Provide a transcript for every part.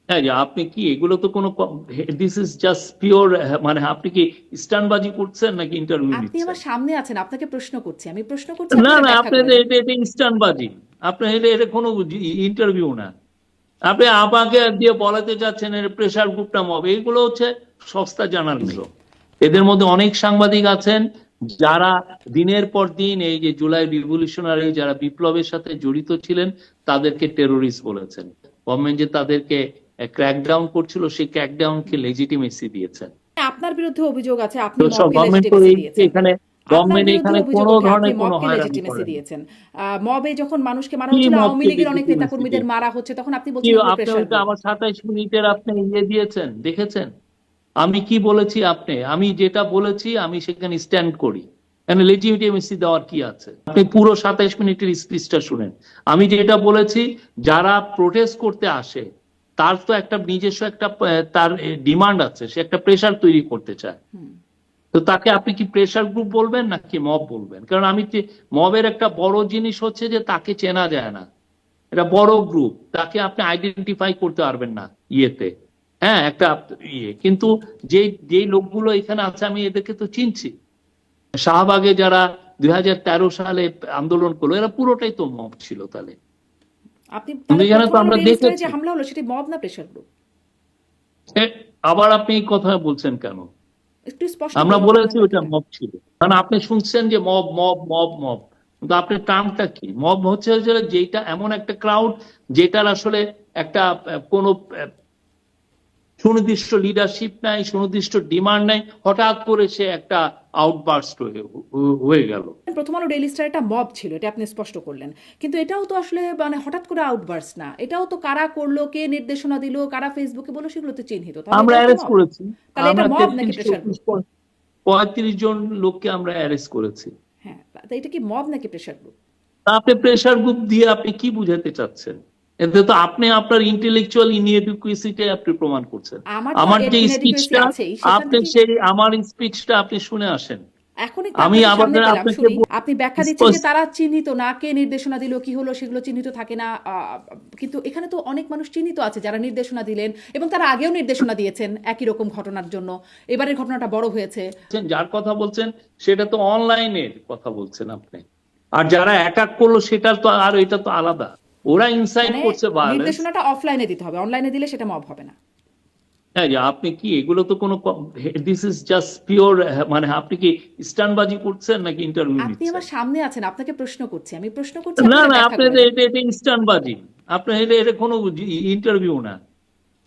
হ্যাঁ, যে আপনি কি এগুলো তো কোনো, দিস ইজ জাস্ট পিওর, মানে আপনি কি স্টানবাজি করছেন নাকি ইন্টারভিউ আপনি নিচ্ছেন? আমার সামনে আছেন, আপনাকে প্রশ্ন করছি, আমি প্রশ্ন করছি, না আপনি এটা না, ব্যাখ্যা আপনি করে দেন। এটা স্টানবাজি। আপনার এটা কোনো ইন্টারভিউ না। আপনি আমাকে দিয়ে বলাতে চাচ্ছেন এর প্রেসার গ্রুপটা মব, এগুলো হচ্ছে সস্তা জার্নালিজম। এদের মধ্যে অনেক সাংবাদিক আছেন যারা দিনের পর দিন এই যে জুলাই রিভলিউশনারি যারা বিপ্লবের সাথে জড়িত ছিলেন তাদেরকে টেরোরিস্ট বলেছেন। গভর্নমেন্ট যে তাদেরকে ক্র্যাকডাউন করছিল সেই ক্র্যাকডাউনকে লেজিটিমেসি দিয়েছেন। আপনার বিরুদ্ধে অভিযোগ আছে, আপনি তো সব মবকে গভর্নমেন্ট তো লেজিটিমেসি দিয়েছেন। এখানে, আপনার গভর্নমেন্ট বিরুদ্ধে এখানে অভিযোগ কোনো ওঠে, আপনি ধরনের কোনো মবকে হয়রানি লেজিটিমেসি করেন। দিয়েছেন। মবে যখন মানুষকে মারা কি হচ্ছিল, আওয়ামী মবকে লীগের অনেক লেজিটিমেসি নেতাকর্মীদের দিয়েছে? মারা হচ্ছে, তখন আপনি কি বলছেন এগুলো আপনি প্রেশার ওইটা গ্রুপ। আমার 27 মিনিটের আপনি দিয়েছেন, দেখেছেন আমি কি বলেছি? আমি যেটা বলেছি আমি সেখানে স্ট্যান্ড করি। এখানে লেজিটিমেসি দেওয়ার কি আছে? আপনি পুরো 27 মিনিটের স্পিচটা শুনেন। আমি যেটা বলেছি, যারা প্রোটেস্ট করতে আসে তার তো একটা নিজস্ব একটা তার ডিমান্ড আছে, সে একটা প্রেশার তৈরি করতে চায়। তো তাকে আপনি কি প্রেশার গ্রুপ বলবেন নাকি মব বলবেন? কারণ মবের একটা বড় জিনিস হচ্ছে যে তাকে চেনা যায় না, এটা বড় গ্রুপ, তাকে আপনি আইডেন্টিফাই করতে পারবেন না ইয়েতে। হ্যাঁ, একটা কিন্তু যেই লোকগুলো এখানে আছে আমি এদেরকে তো চিনছি। শাহবাগে যারা 2013 সালে আন্দোলন করলো এরা পুরোটাই তো মব ছিল তাহলে। আপনি কিন্তু তাহলে এখানে প্রথম তো আলো আমরা ডেইলি স্টারে দেখেছি। যে হামলা হলো সেটি মব না প্রেশার গ্রুপ? আবার আপনি এই কথা বলছেন কেন? একটু স্পষ্ট আমরা করুন তো বলেছি আপনার ওটা ব্যাখ্যাটা। মব ছিল, কারণ আপনি শুনছেন যে মব মব মব মব, কিন্তু আপনার টার্মটা কি? মব হচ্ছে যে যেটা এমন একটা ক্রাউড যেটার আসলে একটা কোনো সুনির্দিষ্ট লিডারশিপ নাই, সুনির্দিষ্ট ডিমান্ড নাই, হঠাৎ করে সে একটা আউটবার্স্ট হয়ে গেল। প্রথম আলো ডেইলি স্টার একটা মব ছিল, এটা আপনি স্পষ্ট করলেন, কিন্তু এটাও তো আসলে মানে হঠাৎ করে আউটবার্স না, এটাও তো কারা করলো, কে নির্দেশনা দিল, কারা ফেসবুকে বললো, সেগুলো তো চিহ্নিত, তাহলে আমরা এটাও কি অ্যারেস্ট মব? করেছি। তাহলে এটা আমরা মব নাকি 33 প্রেশার গ্রুপ? 34 35 জন লোককে আমরা অ্যারেস্ট করেছি। হ্যাঁ, তা এটা কি মব নাকি প্রেশার গ্রুপ? তা আপনি প্রেশার গ্রুপ দিয়ে আপনি কি বুঝাতে চাচ্ছেন? এতে তো আপনি আপনার ইন্টেলেকচুয়াল ইনএডুকেসিটাই আপনি প্রমাণ করছেন। আমার তো আমার যে ইনএডুকেসি স্পিচটা, আছেই, সেখান আপনি থেকে সেই আমার স্পিচটা আপনি শুনে আসেন। এখনই তো আমি আপনাকে আবার সামনে পেলাম, আপনাকে শুনি আপনি ব্যাখ্যা দিচ্ছেন যে স্পষ্ট, তারা চিহ্নিত না, কে নির্দেশনা দিল, কি হলো, সেগুলো চিহ্নিত থাকে না। কিন্তু এখানে তো অনেক মানুষ চিহ্নিত আছে যারা নির্দেশনা দিলেন, এবং তারা আগেও নির্দেশনা দিয়েছেন একই রকম ঘটনার জন্য। এবারের ঘটনাটা বড় হয়েছে। যার কথা বলছেন সেটা তো অনলাইনের কথা বলছেন আপনি, আর যারা অ্যাটাক করলো সেটা তো আর, এটা তো আলাদা। ওরা ইনসাইট মানে করছে ভায়োলেন্স। নির্দেশনাটা অফলাইনে দিতে হবে, অনলাইনে দিলে সেটা মব হবে না। হ্যাঁ, যে আপনি কি এগুলো তো কোনো, দিস ইজ জাস্ট পিওর, মানে আপনি কি স্টানবাজি করছেন নাকি ইন্টারভিউ আপনি নিচ্ছেন? আমার সামনে আছেন, আপনাকে প্রশ্ন করছি, আমি প্রশ্ন করছি, আপনি না এটা না, ব্যাখ্যা আপনি করে দেন। এটা স্টানবাজি। আপনার এটা কোনো ইন্টারভিউ না।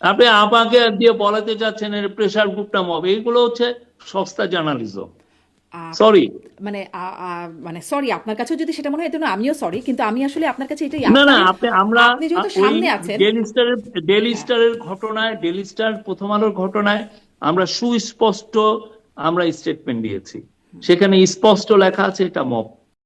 আপনি আমাকে দিয়ে বলাতে চাচ্ছেন এর প্রেশার গ্রুপটা মব, এগুলো হচ্ছে সস্তা জার্নালিজম। Up- sorry. মানে মানে সরি, আপনার কাছেও যদি সেটা মনে হয়, এর জন্য আমিও সরি, কিন্তু আমি আসলে আপনার কাছে এটাই না না, মানে আমরা আপনি যেহেতু ওই সামনে আছেন। ডেইলি হ্যাঁ, স্টারের ঘটনায়, ডেইলি স্টার প্রথম আলোর ঘটনায় আমরা সুস্পষ্ট আমরা স্টেটমেন্ট দিয়েছি, সেখানে স্পষ্ট লেখা আছে এটা মব।